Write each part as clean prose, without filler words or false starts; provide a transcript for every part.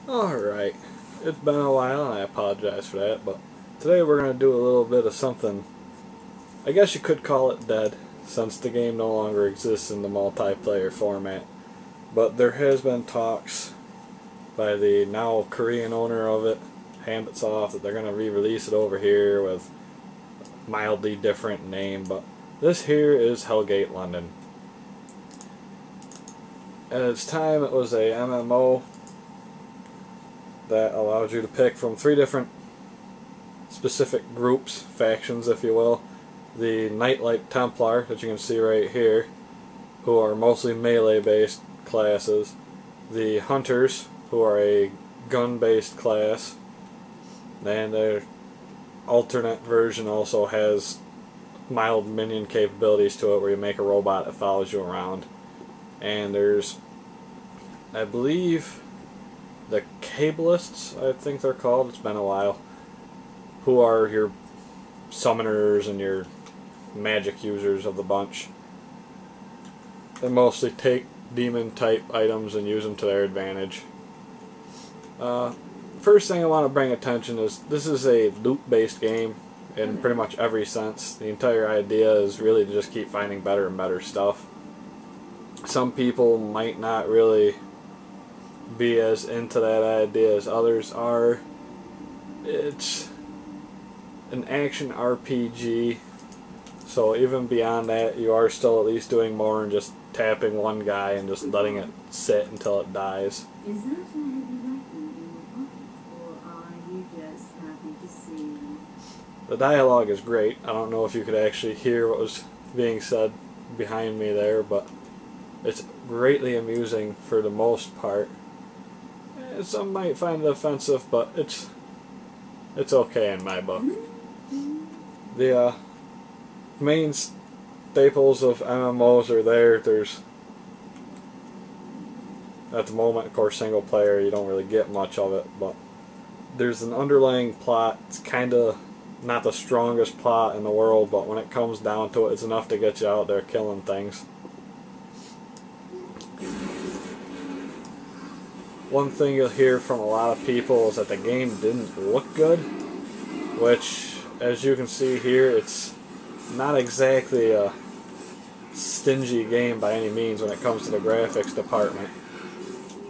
Alright, it's been a while and I apologize for that, but today we're going to do a little bit of something, I guess you could call it dead, since the game no longer exists in the multiplayer format. But there has been talks by the now Korean owner of it, Hambitsoft, that they're going to re-release it over here with a mildly different name, but this here is Hellgate London. At its time it was a MMO that allowed you to pick from 3 different specific groups, factions if you will. The Knight-like Templar that you can see right here, who are mostly melee based classes. The Hunters, who are a gun based class, and their alternate version also has mild minion capabilities to it where you make a robot that follows you around. And there's, I believe, the Cabalists, I think they're called, it's been a while, who are your summoners and your magic users of the bunch. They mostly take demon type items and use them to their advantage. First thing I want to bring attention is this is a loot based game in pretty much every sense. The entire idea is really to just keep finding better and better stuff. Some people might not really be as into that idea as others are. It's an action RPG, so even beyond that you are still at least doing more than just tapping one guy and just letting it sit until it dies. Is that a heavy writing in your book, or are you just happy to see? The dialogue is great. I don't know if you could actually hear what was being said behind me there, but it's greatly amusing for the most part. Some might find it offensive, but it's okay in my book. The main staples of MMOs are there. There's, at the moment, of course, single player, you don't really get much of it, but there's an underlying plot. It's kind of not the strongest plot in the world, but when it comes down to it, it's enough to get you out there killing things. One thing you'll hear from a lot of people is that the game didn't look good, which, as you can see here, it's not exactly a stingy game by any means when it comes to the graphics department.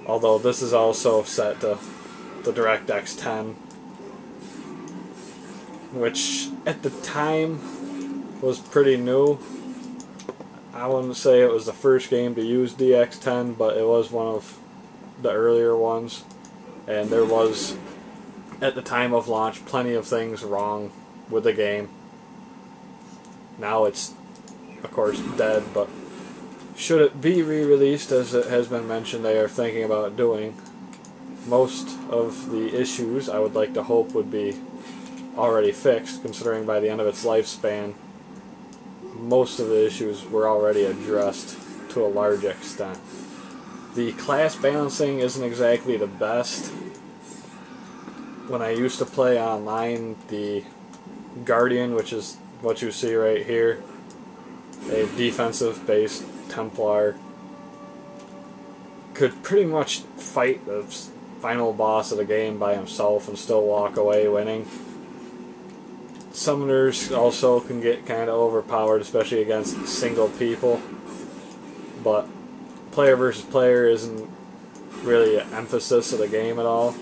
Although this is also set to the DirectX 10, which at the time was pretty new. I wouldn't say it was the first game to use DX10, but it was one of the earlier ones, and there was, at the time of launch, plenty of things wrong with the game. Now it's, of course, dead, but should it be re-released, as it has been mentioned they are thinking about doing, most of the issues I would like to hope would be already fixed, considering by the end of its lifespan most of the issues were already addressed to a large extent. The class balancing isn't exactly the best. When I used to play online, the Guardian, which is what you see right here, a defensive based Templar, could pretty much fight the final boss of the game by himself and still walk away winning. Summoners also can get kind of overpowered, especially against single people, but player versus player isn't really an emphasis of the game at all.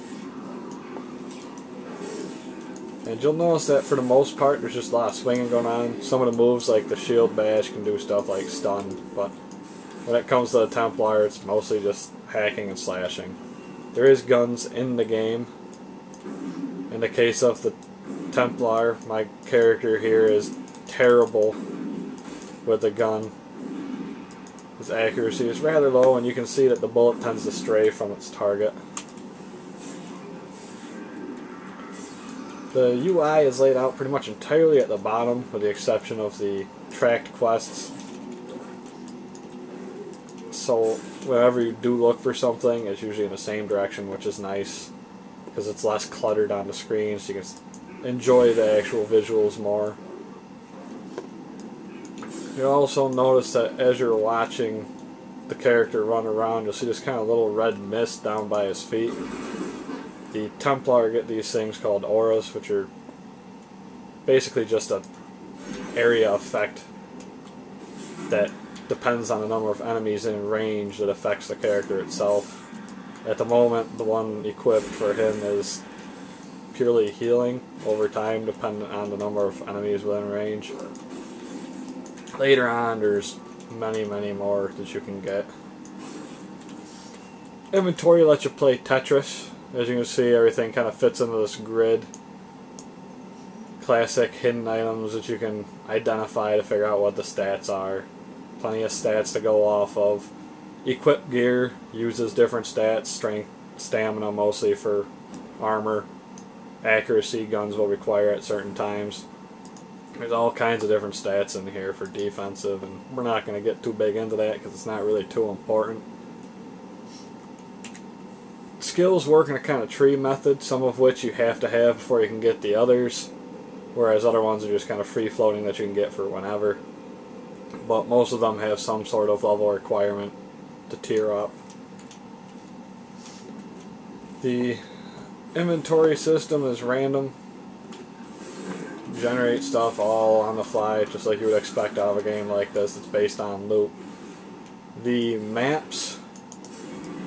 And you'll notice that for the most part there's just a lot of swinging going on. Some of the moves like the shield bash can do stuff like stun, but when it comes to the Templar it's mostly just hacking and slashing. There is guns in the game. In the case of the Templar, my character here is terrible with the gun. His accuracy is rather low, and you can see that the bullet tends to stray from its target. The UI is laid out pretty much entirely at the bottom, with the exception of the tracked quests. So whenever you do look for something, it's usually in the same direction, which is nice, because it's less cluttered on the screen, so you can enjoy the actual visuals more. You'll also notice that as you're watching the character run around, you'll see this kind of little red mist down by his feet. The Templar get these things called auras, which are basically just a area effect that depends on the number of enemies in range that affects the character itself. At the moment, the one equipped for him is purely healing over time, depending on the number of enemies within range. Later on, there's many more that you can get. Inventory lets you play Tetris. As you can see, everything kind of fits into this grid. Classic hidden items that you can identify to figure out what the stats are. Plenty of stats to go off of. Equipped gear uses different stats. Strength, stamina mostly for armor. Accuracy guns will require at certain times. There's all kinds of different stats in here for defensive, and we're not going to get too big into that because it's not really too important. Skills work in a kind of tree method, some of which you have to have before you can get the others, whereas other ones are just kind of free floating that you can get for whenever. But most of them have some sort of level requirement to tier up. The inventory system is random. Generate stuff all on the fly, just like you would expect out of a game like this. It's based on loot. The maps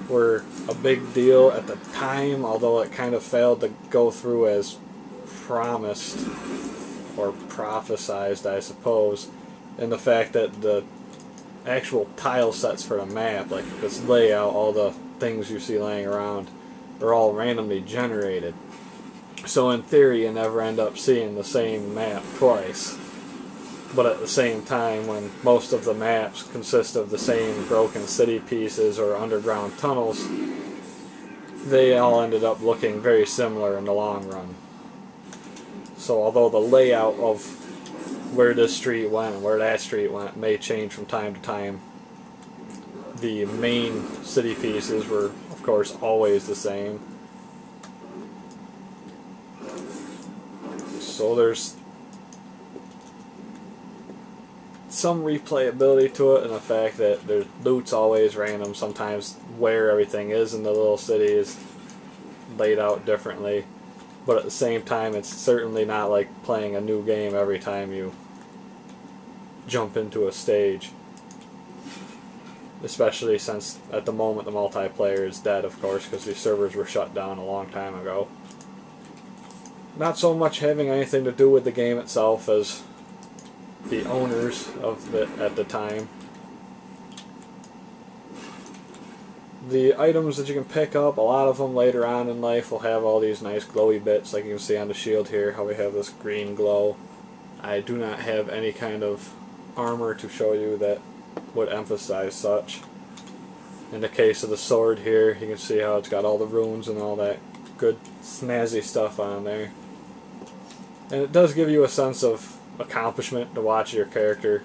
were a big deal at the time, although it kind of failed to go through as promised or prophesized, I suppose, in the fact that the actual tile sets for the map, like this layout, all the things you see laying around, are all randomly generated. So in theory, you never end up seeing the same map twice. But at the same time, when most of the maps consist of the same broken city pieces or underground tunnels, they all ended up looking very similar in the long run. So although the layout of where this street went and where that street went may change from time to time, the main city pieces were, of course, always the same. So there's some replayability to it, and the fact that their loot's always random. Sometimes where everything is in the little city is laid out differently, but at the same time it's certainly not like playing a new game every time you jump into a stage, especially since at the moment the multiplayer is dead, of course, because these servers were shut down a long time ago. Not so much having anything to do with the game itself as the owners of it at the time. The items that you can pick up, a lot of them later on in life will have all these nice glowy bits, like you can see on the shield here, how we have this green glow. I do not have any kind of armor to show you that would emphasize such. In the case of the sword here, you can see how it's got all the runes and all that good snazzy stuff on there. And it does give you a sense of accomplishment to watch your character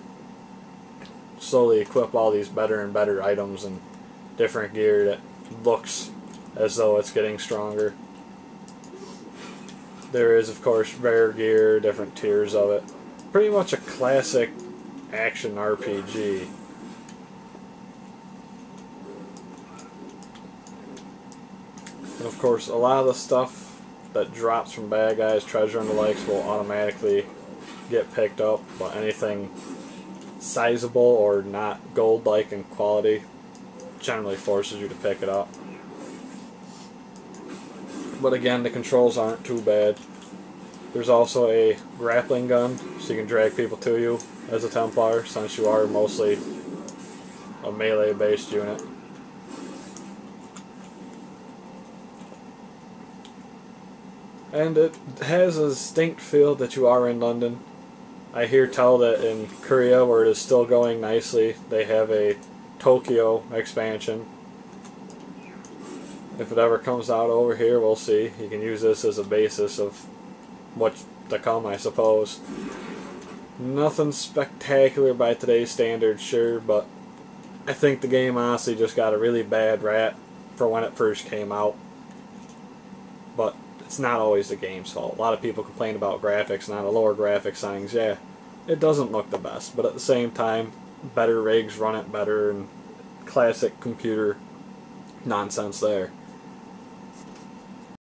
slowly equip all these better and better items and different gear that looks as though it's getting stronger. There is, of course, rare gear, different tiers of it. Pretty much a classic action RPG. And of course, a lot of the stuff that drops from bad guys, treasure and the likes, will automatically get picked up, but anything sizable or not gold-like in quality generally forces you to pick it up. But again, the controls aren't too bad. There's also a grappling gun, so you can drag people to you as a Templar, since you are mostly a melee-based unit. And it has a distinct feel that you are in London. I hear tell that in Korea, where it is still going nicely, they have a Tokyo expansion. If it ever comes out over here, we'll see. You can use this as a basis of what's to come, I suppose. Nothing spectacular by today's standards, sure, but I think the game honestly just got a really bad rap for when it first came out. But it's not always the game's fault. A lot of people complain about graphics and on the lower graphics settings. Yeah, it doesn't look the best, but at the same time, better rigs run it better, and classic computer nonsense there.